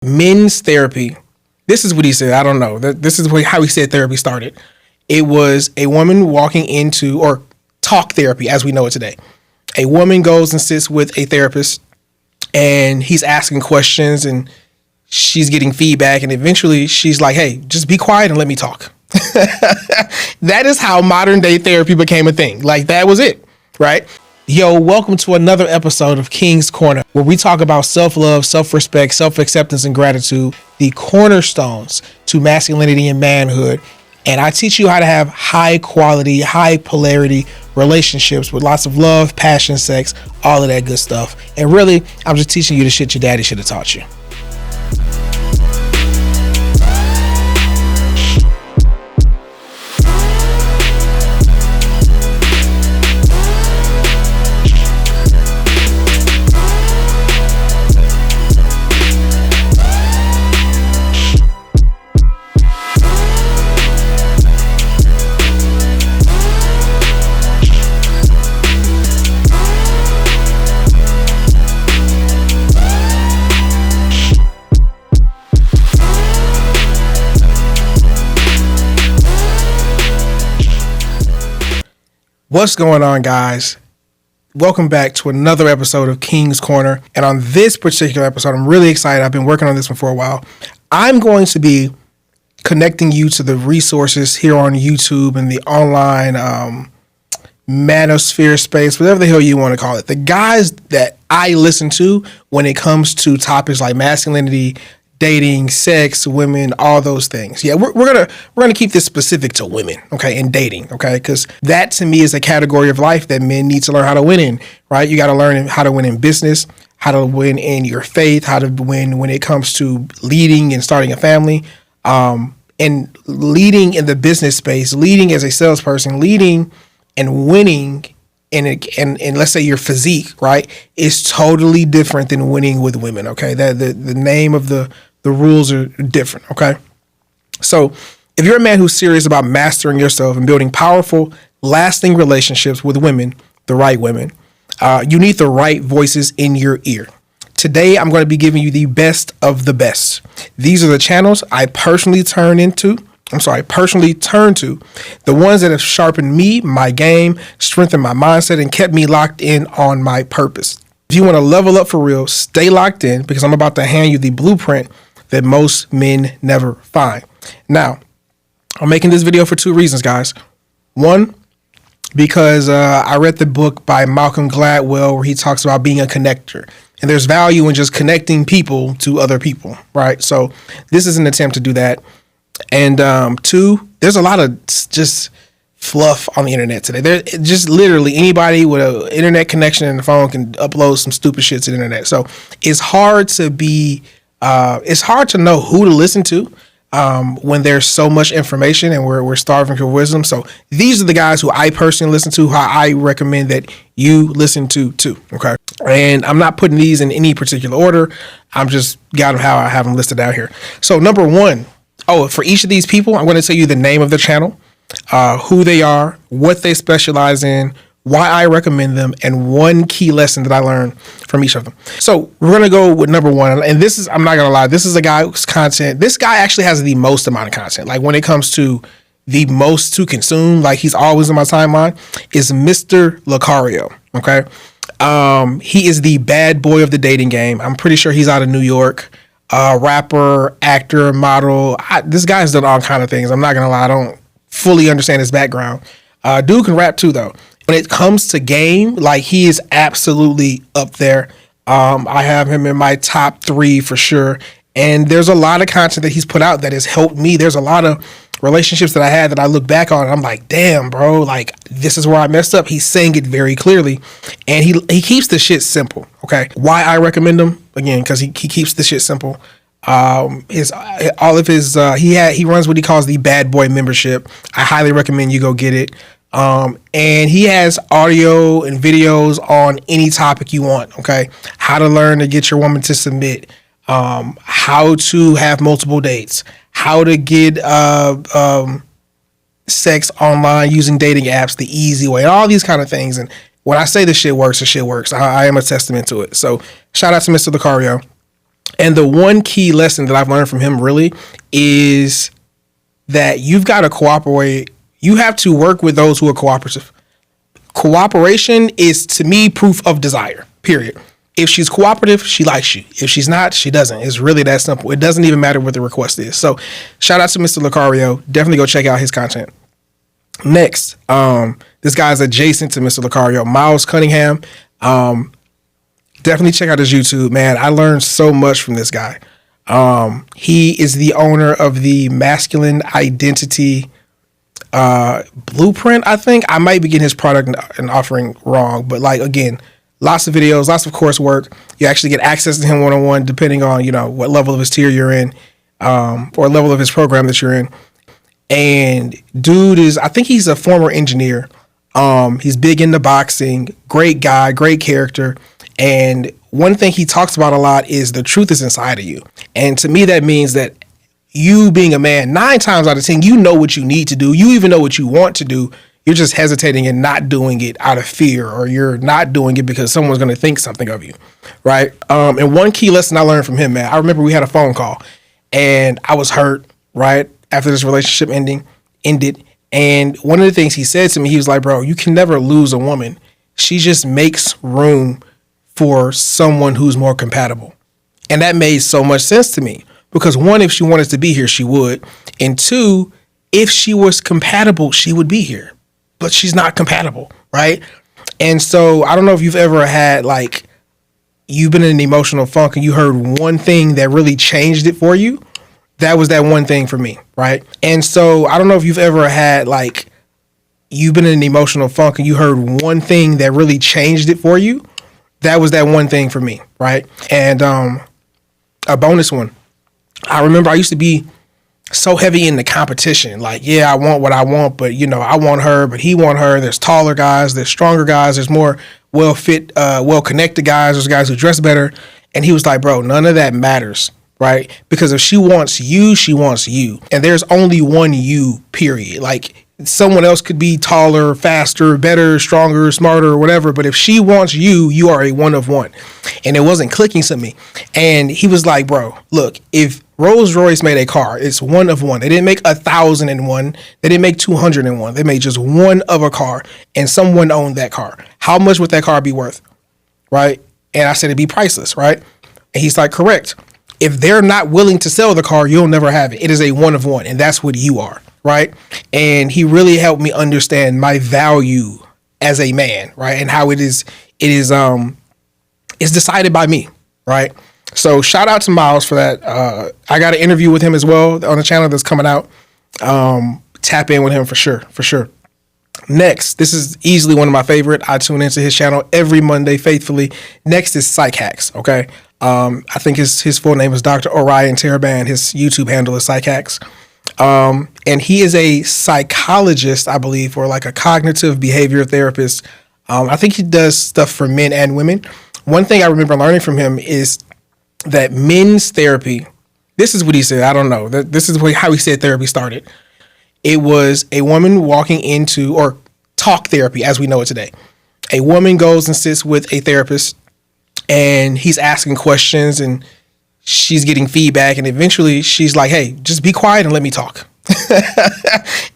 Men's therapy. This is what he said. I don't know. This is how he said therapy started. It was a woman walking into, or talk therapy as we know it today. A woman goes and sits with a therapist and he's asking questions and she's getting feedback. And eventually she's like, hey, just be quiet and let me talk. That is how modern day therapy became a thing. Like, that was it, right? Yo, welcome to another episode of King's Corner, where we talk about self-love, self-respect, self-acceptance, and gratitude, the cornerstones to masculinity and manhood. And I teach you how to have high quality, high polarity relationships with lots of love, passion, sex, all of that good stuff. And really, I'm just teaching you the shit your daddy should have taught you. What's going on, guys? Welcome back to another episode of King's Corner. And on this particular episode, I'm really excited. I've been working on this one for a while. I'm going to be connecting you to the resources here on YouTube and the online manosphere space, whatever the hell you want to call it. The guys that I listen to when it comes to topics like masculinity, dating, sex, women, all those things. Yeah, we're gonna keep this specific to women, okay, and dating, okay, because that to me is a category of life that men need to learn how to win in, right? You got to learn how to win in business, how to win in your faith, how to win when it comes to leading and starting a family, and leading in the business space, leading as a salesperson, leading and winning. And let's say your physique, right, is totally different than winning with women. Okay, that the name of the rules are different. Okay, so if you're a man who's serious about mastering yourself and building powerful, lasting relationships with women, the right women, you need the right voices in your ear. Today, I'm going to be giving you the best of the best. These are the channels I personally turn to, the ones that have sharpened me, my game, strengthened my mindset, and kept me locked in on my purpose. If you want to level up for real, stay locked in, because I'm about to hand you the blueprint that most men never find. Now, I'm making this video for two reasons, guys. One, because I read the book by Malcolm Gladwell where he talks about being a connector. And there's value in just connecting people to other people, right? So this is an attempt to do that. And two, there's a lot of just fluff on the internet today. There, just literally anybody with an internet connection and a phone can upload some stupid shit to the internet. So it's hard to know who to listen to when there's so much information and we're starving for wisdom. So these are the guys who I personally listen to, how I recommend that you listen to too. Okay. And I'm not putting these in any particular order. I'm just got them how I have them listed out here. So number one, for each of these people, I'm going to tell you the name of the channel, who they are, what they specialize in, why I recommend them, and one key lesson that I learned from each of them. So we're going to go with number one. And this is, I'm not going to lie, this is a guy whose content, this guy actually has the most amount of content. Like when it comes to the most to consume, like he's always on my timeline, is Mr. Lucario. Okay. He is the bad boy of the dating game. I'm pretty sure he's out of New York. Rapper, actor, model. This guy's done all kind of things. I'm not gonna lie, I don't fully understand his background. Dude can rap too, though. When it comes to game, like he is absolutely up there. I have him in my top 3 for sure. And there's a lot of content that he's put out that has helped me. There's a lot of relationships that I had that I look back on and I'm like, damn, bro, like this is where I messed up. He's saying it very clearly, and he keeps the shit simple. Okay, why I recommend him again, because he keeps the shit simple. He runs what he calls the Bad Boy membership. I highly recommend you go get it. And he has audio and videos on any topic you want. Okay, how to learn to get your woman to submit. How to have multiple dates, how to get sex online using dating apps the easy way, all these kind of things. And when I say this shit works, the shit works. I am a testament to it. So shout out to Mr. Lucario. And the one key lesson that I've learned from him really is that you've got to cooperate. You have to work with those who are cooperative. Cooperation is, to me, proof of desire, period. If she's cooperative, she likes you. If she's not, she doesn't. It's really that simple. It doesn't even matter what the request is. So shout out to Mr. Lucario. Definitely go check out his content. Next, this guy's adjacent to Mr. Lucario, Miles Cunningham. Definitely check out his YouTube, man. I learned so much from this guy. He is the owner of the Masculine Identity Blueprint, I think. I might be getting his product and offering wrong, but like, again, lots of videos, lots of coursework. You actually get access to him one-on-one, depending on, you know, what level of his tier you're in, or level of his program that you're in. And dude is, I think he's a former engineer. He's big into boxing, great guy, great character. And one thing he talks about a lot is the truth is inside of you. And to me, that means that you being a man, 9 times out of 10, you know what you need to do. You even know what you want to do. You're just hesitating and not doing it out of fear, or you're not doing it because someone's going to think something of you, right? And one key lesson I learned from him, man, I remember we had a phone call and I was hurt, right, after this relationship ended. And one of the things he said to me, he was like, bro, you can never lose a woman. She just makes room for someone who's more compatible. And that made so much sense to me because, one, if she wanted to be here, she would. And 2, if she was compatible, she would be here. But she's not compatible, right? And so I don't know if you've ever had, like, you've been in an emotional funk and you heard one thing that really changed it for you. That was that one thing for me, right? And so I don't know if you've ever had, like, you've been in an emotional funk and you heard one thing that really changed it for you. That was that one thing for me, right? And a bonus one. I remember I used to be so heavy in the competition. Like, yeah, I want what I want, but, you know, I want her, but he want her. There's taller guys, there's stronger guys, there's more well-fit, well-connected guys, there's guys who dress better. And he was like, bro, none of that matters, right? Because if she wants you, she wants you. And there's only one you, period. Like, someone else could be taller, faster, better, stronger, smarter, whatever. But if she wants you, you are a one of one. And it wasn't clicking to me. And he was like, bro, look, if Rolls Royce made a car, it's one of one. They didn't make 1,001. They didn't make 201. They made just one of a car, and someone owned that car. How much would that car be worth? Right? And I said it'd be priceless, right? And he's like, correct. If they're not willing to sell the car, you'll never have it. It is a one of one, and that's what you are, right? And he really helped me understand my value as a man, right? And how it's decided by me, right? So shout out to Miles for that. I got an interview with him as well on the channel that's coming out. Tap in with him for sure. Next, this is easily one of my favorite. I tune into his channel every Monday faithfully. Next is Psych Hacks, okay? I think his full name is Dr. Orion Taraban. His YouTube handle is Psych Hacks. And he is a psychologist, I believe, or like a cognitive behavior therapist. I think he does stuff for men and women. One thing I remember learning from him is that men's therapy, this is what he said, I don't know, this is how he said therapy started. It was a woman walking into, or talk therapy as we know it today. A woman goes and sits with a therapist and he's asking questions and she's getting feedback, and eventually she's like, hey, just be quiet and let me talk.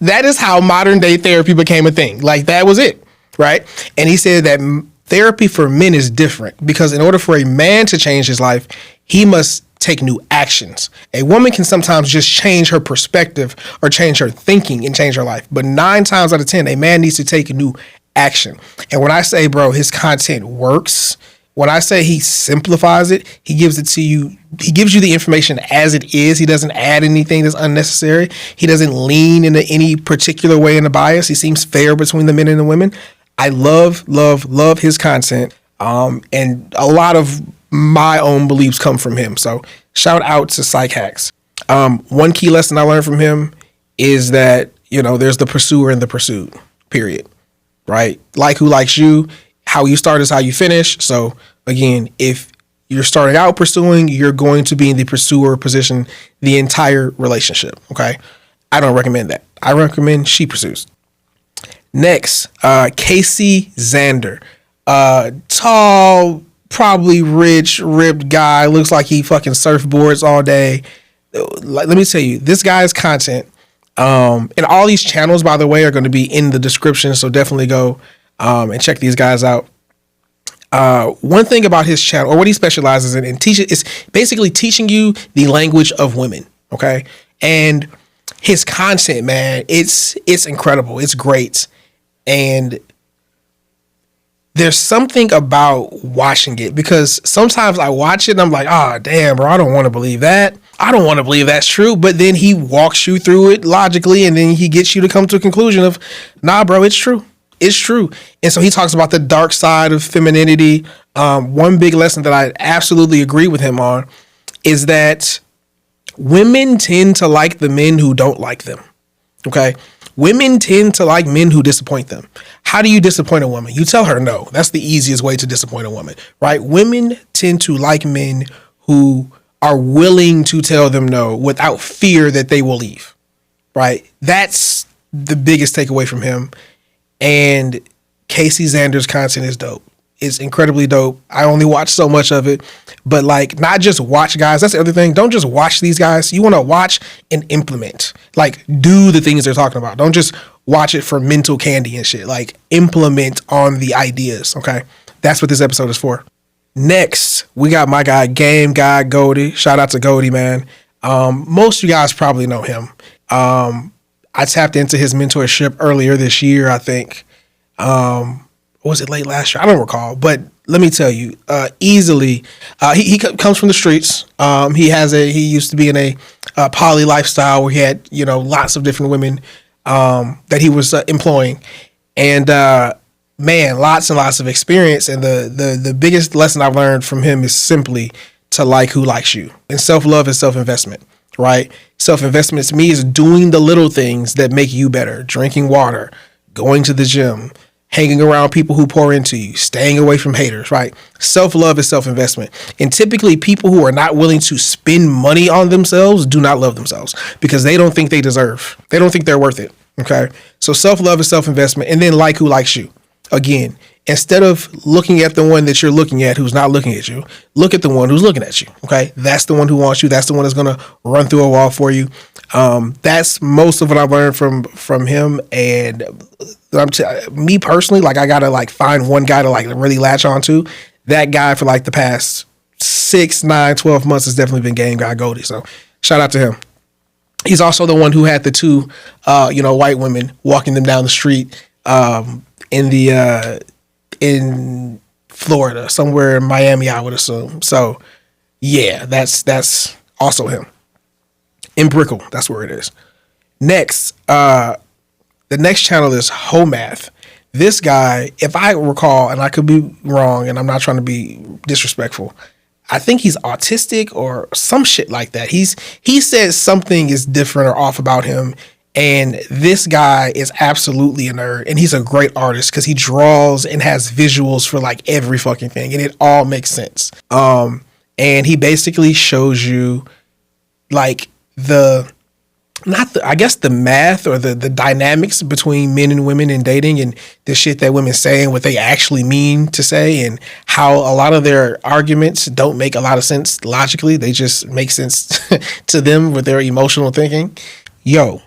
That is how modern day therapy became a thing. Like, that was it, right? And he said that therapy for men is different because in order for a man to change his life, he must take new actions. A woman can sometimes just change her perspective or change her thinking and change her life. But 9 times out of 10, a man needs to take a new action. And when I say, bro, his content works, when I say he simplifies it, he gives it to you. He gives you the information as it is. He doesn't add anything that's unnecessary. He doesn't lean into any particular way in the bias. He seems fair between the men and the women. I love his content. And a lot of my own beliefs come from him. So shout out to Psych Hacks. One key lesson I learned from him is that, you know, there's the pursuer and the pursued, period. Right? Like who likes you. How you start is how you finish. So again, if you're starting out pursuing, you're going to be in the pursuer position the entire relationship. Okay. I don't recommend that. I recommend she pursues. Next, Casey Zander, tall, probably rich, ripped guy. Looks like he fucking surfboards all day. Like, let me tell you, this guy's content, and all these channels, by the way, are going to be in the description. So definitely go and check these guys out. One thing about his channel, or what he specializes in, and teaches, is basically teaching you the language of women. Okay, and his content, man, it's incredible. It's great, and there's something about watching it, because sometimes I watch it and I'm like, oh, damn, bro, I don't want to believe that. I don't want to believe that's true. But then he walks you through it logically, and then he gets you to come to a conclusion of, nah, bro, it's true. It's true. And so he talks about the dark side of femininity. One big lesson that I absolutely agree with him on is that women tend to like the men who don't like them. Okay. Women tend to like men who disappoint them. How do you disappoint a woman? You tell her no. That's the easiest way to disappoint a woman, right? Women tend to like men who are willing to tell them no without fear that they will leave, right? That's the biggest takeaway from him. And Casey Xander's content is dope. It's incredibly dope. I only watch so much of it, but like, not just watch, guys. That's the other thing. Don't just watch these guys. You want to watch and implement, like, do the things they're talking about. Don't just watch it for mental candy and shit. Like, implement on the ideas. Okay. That's what this episode is for. Next, we got my guy, Game Guy Goldie. Shout out to Goldie, man. Most of you guys probably know him. I tapped into his mentorship earlier this year, I think. Was it late last year? I don't recall, but let me tell you, easily, he comes from the streets. He used to be in a poly lifestyle where he had, lots of different women that he was employing, and man, lots and lots of experience. And the biggest lesson I've learned from him is simply to like who likes you. And self-love is self-investment, right? Self-investment to me is doing the little things that make you better. Drinking water, going to the gym, hanging around people who pour into you, staying away from haters, right? Self-love is self-investment. And typically people who are not willing to spend money on themselves do not love themselves, because they don't think they deserve. They don't think they're worth it, okay? So self-love is self-investment. And then like who likes you. Again, instead of looking at the one that you're looking at who's not looking at you, look at the one who's looking at you, okay? That's the one who wants you. That's the one that's going to run through a wall for you. That's most of what I've learned from him. And me personally, like, I gotta like find one guy to like really latch onto. That guy for like the past 6, 9, 12 months has definitely been Game Guy Goldie. So shout out to him. He's also the one who had the two, white women walking them down the street in Florida, somewhere in Miami, I would assume. So yeah, that's also him. In Brickell, that's where it is. Next, the next channel is Homath. This guy, if I recall, and I could be wrong, and I'm not trying to be disrespectful, I think he's autistic or some shit like that. He says something is different or off about him, and this guy is absolutely a nerd, and he's a great artist because he draws and has visuals for like every fucking thing, and it all makes sense. And he basically shows you like the math or the dynamics between men and women in dating, and the shit that women say and what they actually mean to say, and how a lot of their arguments don't make a lot of sense logically. They just make sense to them with their emotional thinking. Yo,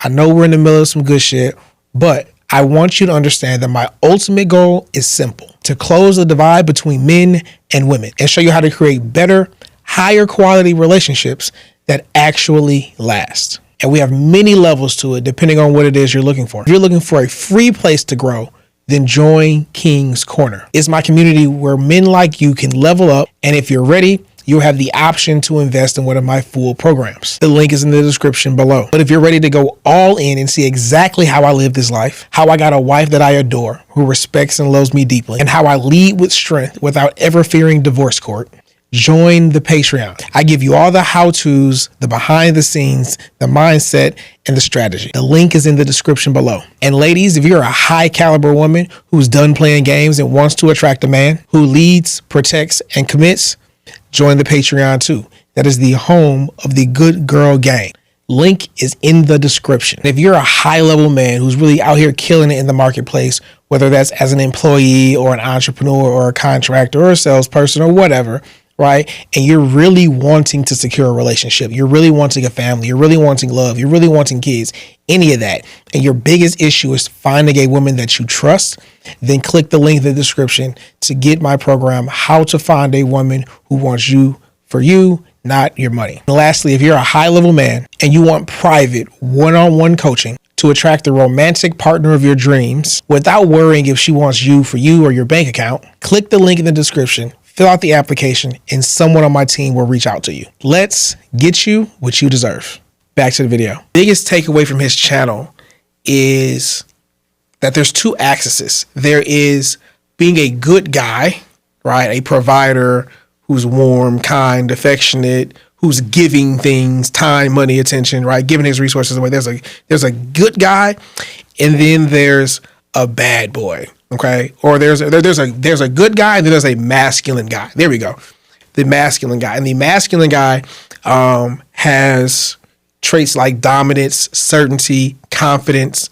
I know we're in the middle of some good shit, but I want you to understand that my ultimate goal is simple: to close the divide between men and women and show you how to create better, higher quality relationships that actually last. And we have many levels to it depending on what it is you're looking for. If you're looking for a free place to grow, then join King's Corner. It's my community where men like you can level up, and if you're ready, you'll have the option to invest in one of my full programs. The link is in the description below. But if you're ready to go all in and see exactly how I live this life, how I got a wife that I adore, who respects and loves me deeply, and how I lead with strength without ever fearing divorce court, join the Patreon. I give you all the how-tos, the behind the scenes, the mindset, and the strategy. The link is in the description below. And ladies, if you're a high caliber woman who's done playing games and wants to attract a man who leads, protects, and commits, join the Patreon too. That is the home of the Good Girl Gang. Link is in the description. If you're a high level man who's really out here killing it in the marketplace, whether that's as an employee or an entrepreneur or a contractor or a salesperson or whatever, right? And you're really wanting to secure a relationship. You're really wanting a family. You're really wanting love. You're really wanting kids, any of that. And your biggest issue is finding a woman that you trust. Then click the link in the description to get my program, How to Find a Woman Who Wants You for You, not your money. And lastly, if you're a high-level man and you want private one-on-one coaching to attract the romantic partner of your dreams without worrying if she wants you for you or your bank account, click the link in the description, fill out the application, and someone on my team will reach out to you. Let's get you what you deserve. Back to the video. Biggest takeaway from his channel is that there's two axes. There is being a good guy, right? A provider who's warm, kind, affectionate, who's giving things, time, money, attention, right? Giving his resources away. There's a good guy, and then there's a bad boy. Okay. Or there's a good guy and then there's a masculine guy. There we go. The masculine guy. And the masculine guy has traits like dominance, certainty, confidence,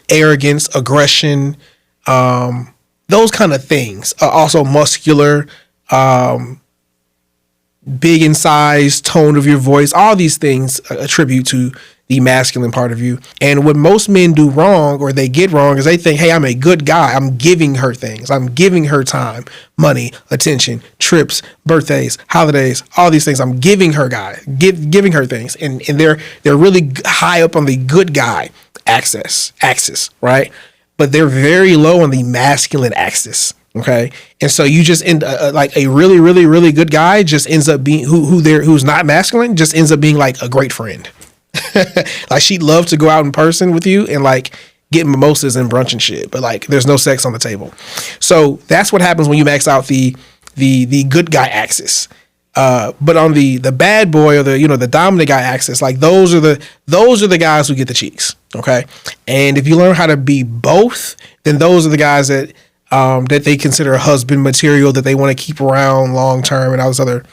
arrogance, aggression, those kind of things. Also muscular, big in size, tone of your voice, all these things attribute to the masculine part of you. And what most men do wrong, or they get wrong, is they think, hey, I'm a good guy. I'm giving her things. I'm giving her time, money, attention, trips, birthdays, holidays, all these things. I'm giving her giving her things. And they're really high up on the good guy axis, right? But they're very low on the masculine axis. Okay. And so you just end like a really, really, really good guy just ends up being who's not masculine, just ends up being like a great friend. Like she'd love to go out in person with you and like get mimosas and brunch and shit, but like there's no sex on the table. So that's what happens when you max out the good guy axis. But on the bad boy or the dominant guy axis, like those are the guys who get the cheeks. Okay. And if you learn how to be both, then those are the guys that they consider husband material that they want to keep around long term and all this other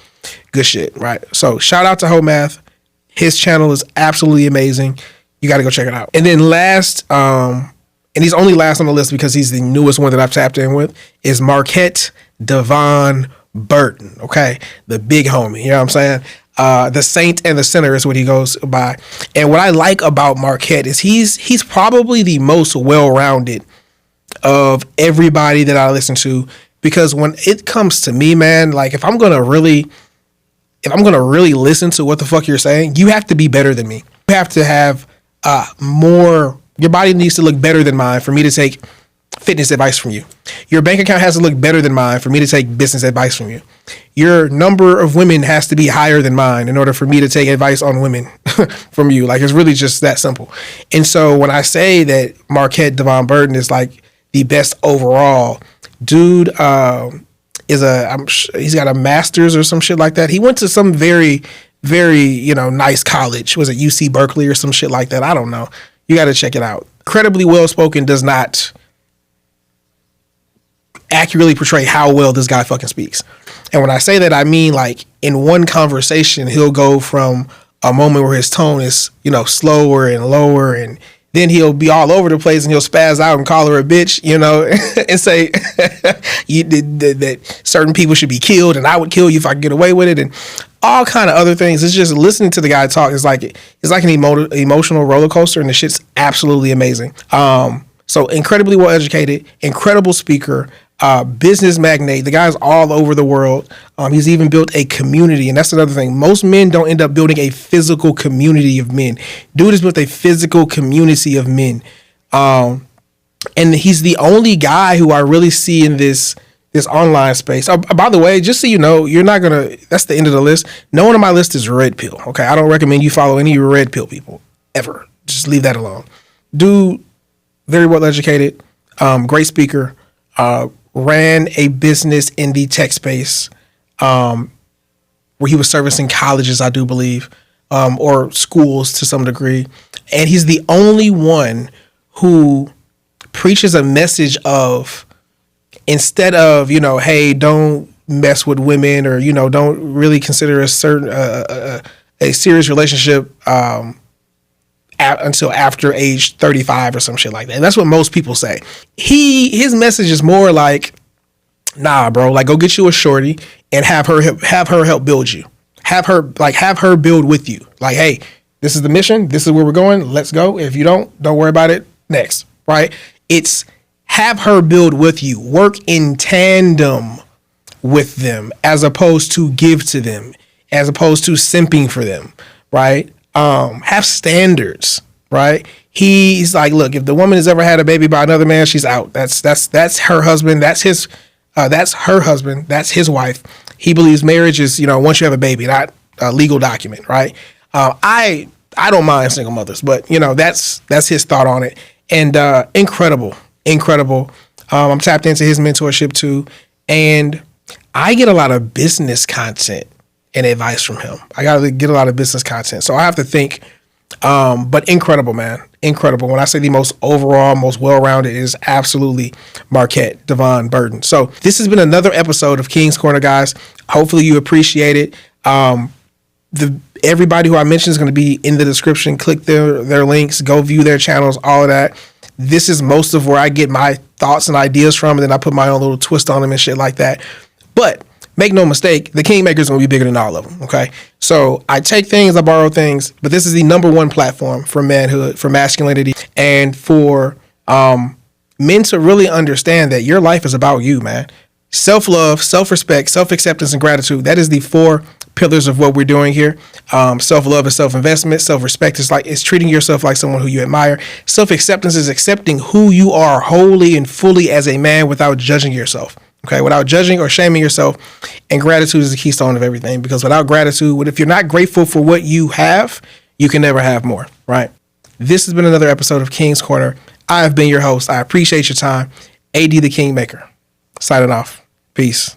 good shit. Right. So shout out to Homath. His channel is absolutely amazing. You got to go check it out. And then last, and he's only last on the list because he's the newest one that I've tapped in with, is Marquette Devon Burton. Okay. The big homie. You know what I'm saying? The Saint and the Sinner is what he goes by. And what I like about Marquette is he's probably the most well-rounded of everybody that I listen to, because when it comes to me, man, like if I'm going to really listen to what the fuck you're saying, you have to be better than me. You have to have your body needs to look better than mine for me to take fitness advice from you. Your bank account has to look better than mine for me to take business advice from you. Your number of women has to be higher than mine in order for me to take advice on women from you. Like, it's really just that simple. And so when I say that Marquette Devon Burton is like the best overall, dude, he's got a master's or some shit like that. He went to some very, very, nice college. Was it UC Berkeley or some shit like that? I don't know. You got to check it out. Incredibly well-spoken does not accurately portray how well this guy fucking speaks. And when I say that, I mean like in one conversation, he'll go from a moment where his tone is, slower and lower, and then he'll be all over the place and he'll spaz out and call her a bitch, and say that certain people should be killed and I would kill you if I could get away with it, and all kind of other things. It's just listening to the guy talk. It's like an emotional roller coaster, and the shit's absolutely amazing. So incredibly well educated, incredible speaker, business magnate. The guy's all over the world. He's even built a community, and that's another thing. Most men don't end up building a physical community of men. Dude has built a physical community of men, and he's the only guy who I really see in this online space. By the way, just so you know, you're not gonna. That's the end of the list. No one on my list is red pill. Okay, I don't recommend you follow any red pill people ever. Just leave that alone. Dude, very well educated, great speaker. Ran a business in the tech space, where he was servicing colleges, I do believe, or schools to some degree. And he's the only one who preaches a message of, instead of, hey, don't mess with women, or, don't really consider a certain, a serious relationship, until after age 35 or some shit like that. And that's what most people say. His message is more like, nah, bro, like go get you a shorty and have her help build you. Have her build with you. Like, hey, this is the mission. This is where we're going. Let's go. If you don't worry about it. Next, right? It's have her build with you. Work in tandem with them as opposed to give to them, as opposed to simping for them, right? Have standards, right? He's like, look, if the woman has ever had a baby by another man, she's out. That's her husband. That's her husband. That's his wife. He believes marriage is, once you have a baby, not a legal document, right? I don't mind single mothers, but that's his thought on it. And incredible. I'm tapped into his mentorship too, and I get a lot of business content and advice from him. I got to get a lot of business content, so I have to think. But incredible, man, incredible. When I say the most overall, most well-rounded, it is absolutely Marquette Devon Burton. So this has been another episode of King's Corner, guys. Hopefully you appreciate it. Everybody who I mentioned is going to be in the description. Click their links, go view their channels, all of that. This is most of where I get my thoughts and ideas from, and then I put my own little twist on them and shit like that. But make no mistake, the Kingmaker is going to be bigger than all of them, okay? So I take things, I borrow things, but this is the number one platform for manhood, for masculinity, and for men to really understand that your life is about you, man. Self-love, self-respect, self-acceptance, and gratitude. That is the 4 pillars of what we're doing here. Self-love is self-investment. Self-respect is treating yourself like someone who you admire. Self-acceptance is accepting who you are wholly and fully as a man without judging yourself. Okay, without judging or shaming yourself. And gratitude is the keystone of everything, because without gratitude, if you're not grateful for what you have, you can never have more, right? This has been another episode of King's Corner. I have been your host. I appreciate your time. AD the Kingmaker. Signing off. Peace.